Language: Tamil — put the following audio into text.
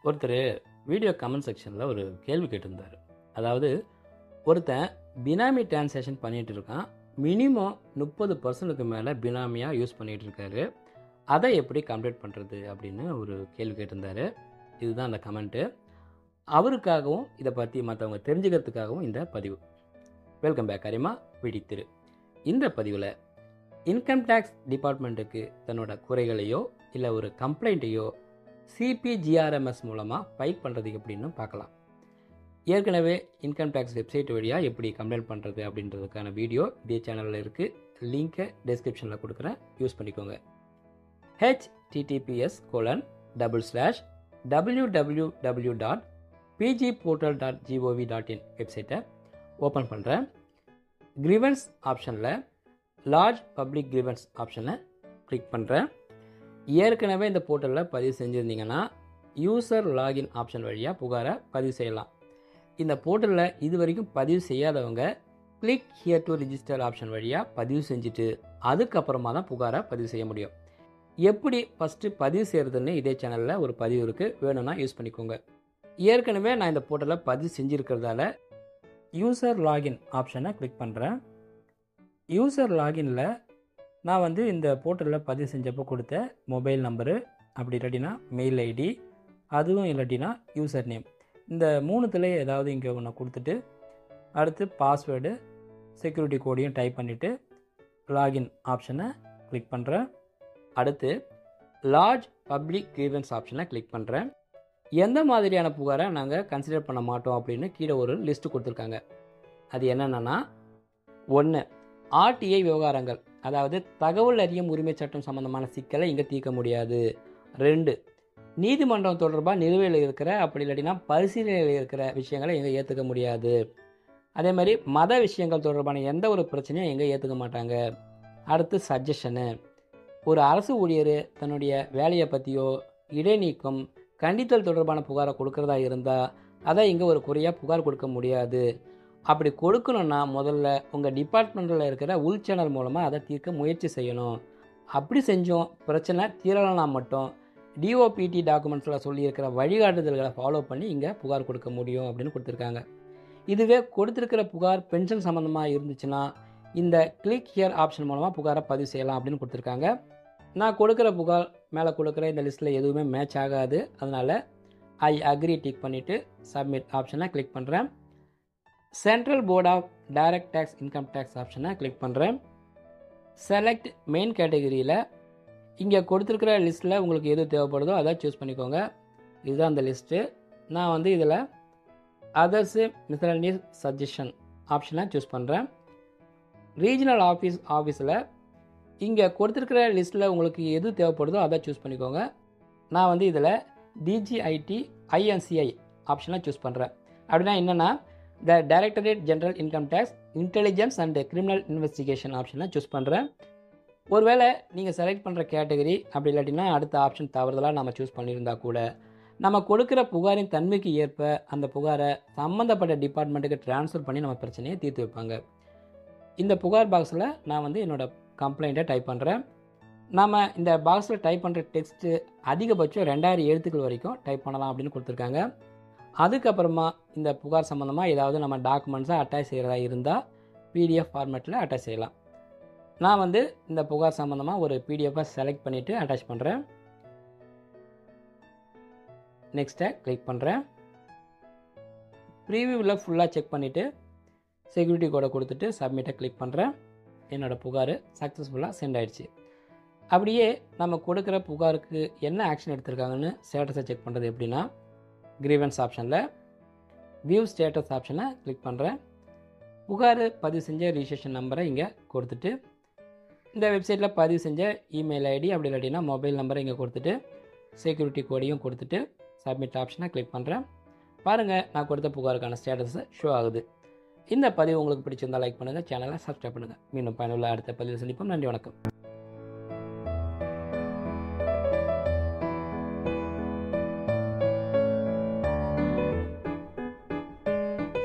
ஒருத்தர் வீடியோ கமெண்ட் செக்ஷனில் ஒரு கேள்வி கேட்டிருந்தார். அதாவது, ஒருத்தன் பினாமி டிரான்சாக்ஷன் பண்ணிகிட்டு இருக்கான். மினிமம் 30% மேலே பினாமியாக யூஸ் பண்ணிகிட்டு இருக்காரு. அதை எப்படி கம்ப்ளீட் பண்ணுறது அப்படின்னு ஒரு கேள்வி கேட்டிருந்தார். இதுதான் அந்த கமெண்ட்டு. அவருக்காகவும் இதை பற்றி மற்றவங்க தெரிஞ்சுக்கிறதுக்காகவும் இந்த பதிவு. வெல்கம் பேக் அரிமா விடித்திரு. இந்த பதிவில் இன்கம் டேக்ஸ் டிபார்ட்மெண்ட்டுக்கு தன்னோட குறைகளையோ இல்லை ஒரு கம்ப்ளைண்ட்டையோ சிபிஜிஆர்எம்எஸ் மூலமாக ஃபைல் பண்ணுறது எப்படின்னு பார்க்கலாம். ஏற்கனவே இன்கம் டேக்ஸ் வெப்சைட் வழியாக எப்படி கம்ப்ளைண்ட் பண்ணுறது அப்படின்றதுக்கான வீடியோ இதே சேனலில் இருக்குது. லிங்க்கை டிஸ்கிரிப்ஷனில் கொடுக்குறேன், யூஸ் பண்ணிக்கோங்க. https://www.pgportal.gov.in வெப்சைட்டை ஓப்பன் பண்ணுறேன். கிரிவன்ஸ் ஆப்ஷனில் லார்ஜ் பப்ளிக் கிரிவன்ஸ் ஆப்ஷனை கிளிக் பண்ணுறேன். ஏற்கனவே இந்த போர்ட்டலில் பதிவு செஞ்சுருந்தீங்கன்னா யூசர் லாகின் ஆப்ஷன் வழியாக புகாரை பதிவு செய்யலாம். இந்த போர்ட்டலில் இது வரைக்கும் பதிவு செய்யாதவங்க click here to register option வழியாக பதிவு செஞ்சுட்டு அதுக்கப்புறமா தான் புகாரை பதிவு செய்ய முடியும். எப்படி ஃபஸ்ட்டு பதிவு செய்கிறதுன்னு இதே சேனலில் ஒரு பதிவு இருக்குது, வேணும்னா யூஸ் பண்ணிக்கோங்க. ஏற்கனவே நான் இந்த போர்ட்டலில் பதிவு செஞ்சுருக்கிறதால யூசர் லாகின் ஆப்ஷனை கிளிக் பண்ணுறேன். யூசர் லாகினில் நான் இந்த போர்ட்டலில் பதிவு செஞ்சப்போ கொடுத்த மொபைல் நம்பரு, அப்படி இல்லாட்டினா மெயில் ஐடி, அதுவும் இல்லாட்டினா யூசர் நேம், இந்த மூணுத்தில் ஏதாவது இங்கே ஒன்று கொடுத்துட்டு அடுத்து பாஸ்வேர்டு செக்யூரிட்டி கோடையும் டைப் பண்ணிவிட்டு லாகின் ஆப்ஷனை கிளிக் பண்ணுறேன். அடுத்து லார்ஜ் பப்ளிக் கிரீவன்ஸ் ஆப்ஷனை கிளிக் பண்ணுறேன். எந்த மாதிரியான புகாரை நாங்கள் கன்சிடர் பண்ண மாட்டோம் அப்படின்னு கீழே ஒரு லிஸ்ட்டு கொடுத்துருக்காங்க. அது என்னென்னா, 1 ஆர்டிஐ விவகாரங்கள், அதாவது தகவல் அறியும் உரிமை சட்டம் சம்மந்தமான சிக்கலை இங்கே தீர்க்க முடியாது. 2 நீதிமன்றம் தொடர்பாக நிலுவையில் இருக்கிற அப்படி இல்லாட்டினா பரிசீலனையில் இருக்கிற விஷயங்களை எங்கே ஏற்றுக்க முடியாது. அதே மாதிரி மத விஷயங்கள் தொடர்பான எந்த ஒரு பிரச்சனையும் எங்கே ஏற்றுக்க மாட்டாங்க. அடுத்து சஜஷனு, ஒரு அரசு ஊழியர் தன்னுடைய வேலையை பற்றியோ இடைநீக்கம் கண்டித்தல் தொடர்பான புகாரை கொடுக்குறதா இருந்தால் அதை இங்கே ஒரு குறையாக புகார் கொடுக்க முடியாது. அப்படி கொடுக்கணுன்னா முதல்ல உங்கள் டிபார்ட்மெண்ட்டில் இருக்கிற உள் சேனல் மூலமாக அதை தீர்க்க முயற்சி செய்யணும். அப்படி செஞ்சோம் பிரச்சனை தீரலைனா மட்டும் டிஓபிடி டாக்குமெண்ட்ஸில் சொல்லியிருக்கிற வழிகாட்டுதல்களை ஃபாலோ பண்ணி இங்கே புகார் கொடுக்க முடியும் அப்படின்னு கொடுத்துருக்காங்க. இதுவே கொடுத்துருக்கிற புகார் பென்ஷன் சம்மந்தமாக இருந்துச்சுன்னா இந்த கிளிக் ஹியர் ஆப்ஷன் மூலமாக புகாரை பதிவு செய்யலாம் அப்படின்னு கொடுத்துருக்காங்க. நான் கொடுக்குற புகார் மேலே கொடுக்குற இந்த லிஸ்ட்டில் எதுவுமே மேட்ச் ஆகாது. அதனால் ஐ அக்ரி டிக் பண்ணிவிட்டு சப்மிட் ஆப்ஷனை கிளிக் பண்ணுறேன். Central board of direct tax income tax ஆப்ஷனை கிளிக் பண்ணுறேன். செலக்ட் மெயின் கேட்டகரியில் இங்கே கொடுத்துருக்கிற லிஸ்ட்டில் உங்களுக்கு எது தேவைப்படுதோ அதை சூஸ் பண்ணிக்கோங்க. இதுதான் அந்த லிஸ்ட்டு. நான் இதில் அதர்ஸு மிஸ்செலேனியஸ் சஜஷன் ஆப்ஷனை சூஸ் பண்ணுறேன். ரீஜனல் ஆஃபீஸில் இங்கே கொடுத்துருக்கிற லிஸ்ட்டில் உங்களுக்கு எது தேவைப்படுதோ அதை சூஸ் பண்ணிக்கோங்க. நான் இதில் டிஜிஐடி ஐஎன்சிஐ ஆப்ஷனை சூஸ் பண்ணுறேன். அப்படின்னா என்னென்னா, the directorate general income tax intelligence and criminal investigation ஆப்ஷனை சூஸ் பண்ணுறேன். ஒருவேளை நீங்கள் செலக்ட் பண்ணுற கேட்டகரி அப்படி இல்லாட்டினா அடுத்த ஆப்ஷன் தவறுதலாக நம்ம சூஸ் பண்ணியிருந்தா கூட நம்ம கொடுக்குற புகாரின் தன்மைக்கு ஏற்ப அந்த புகாரை சம்மந்தப்பட்ட டிபார்ட்மெண்ட்டுக்கு ட்ரான்ஸ்ஃபர் பண்ணி நம்ம பிரச்சனையை தீர்த்து வைப்பாங்க. இந்த புகார் பாக்ஸில் நான் என்னோடய கம்ப்ளைண்ட்டை டைப் பண்ணுறேன். நம்ம இந்த பாக்ஸில் டைப் பண்ணுற டெக்ஸ்ட்டு அதிகபட்சம் 2000 எழுத்துக்கள் வரைக்கும் டைப் பண்ணலாம் அப்படின்னு கொடுத்துருக்காங்க. அதுக்கப்புறமா இந்த புகார் சம்மந்தமாக ஏதாவது நம்ம டாக்குமெண்ட்ஸை அட்டாச் செய்கிறதா இருந்தால் பிடிஎஃப் ஃபார்மேட்டில் அட்டாச் செய்யலாம். நான் இந்த புகார் சம்மந்தமாக ஒரு பிடிஎஃபை செலக்ட் பண்ணிவிட்டு அட்டாச் பண்ணுறேன். நெக்ஸ்ட்டை கிளிக் பண்ணுறேன். ப்ரீவியூவில் ஃபுல்லாக செக் பண்ணிவிட்டு செக்யூரிட்டி கோடை கொடுத்துட்டு சப்மிட்டை கிளிக் பண்ணுறேன். என்னோடய புகார் சக்ஸஸ்ஃபுல்லாக சென்ட் ஆகிடுச்சு. அப்படியே நம்ம கொடுக்குற புகாருக்கு என்ன ஆக்ஷன் எடுத்திருக்காங்கன்னு ஸ்டேட்டஸை செக் பண்ணுறது எப்படின்னா, கிரீவன்ஸ் ஆப்ஷனில் வியூ ஸ்டேட்டஸ் ஆப்ஷனை கிளிக் பண்ணுறேன். புகார் பதிவு செஞ்ச ரிஜிஸ்ட்ரேஷன் நம்பரை இங்கே கொடுத்துட்டு இந்த வெப்சைட்டில் பதிவு செஞ்ச இமெயில் ஐடி அப்படி இல்லாட்டினா மொபைல் நம்பரை இங்கே கொடுத்துட்டு செக்யூரிட்டி கோடையும் கொடுத்துட்டு சப்மிட் ஆப்ஷனை கிளிக் பண்ணுறேன். பாருங்கள், நான் கொடுத்த புகாருக்கான ஸ்டேட்டஸை ஷோ ஆகுது. இந்த பதிவு உங்களுக்கு பிடிச்சிருந்தால் லைக் பண்ணுங்கள், சேனலை சப்ஸ்கிரைப் பண்ணுங்கள். மீண்டும் பயனுள்ள அடுத்த பதிவு சந்திப்போம். நன்றி, வணக்கம்.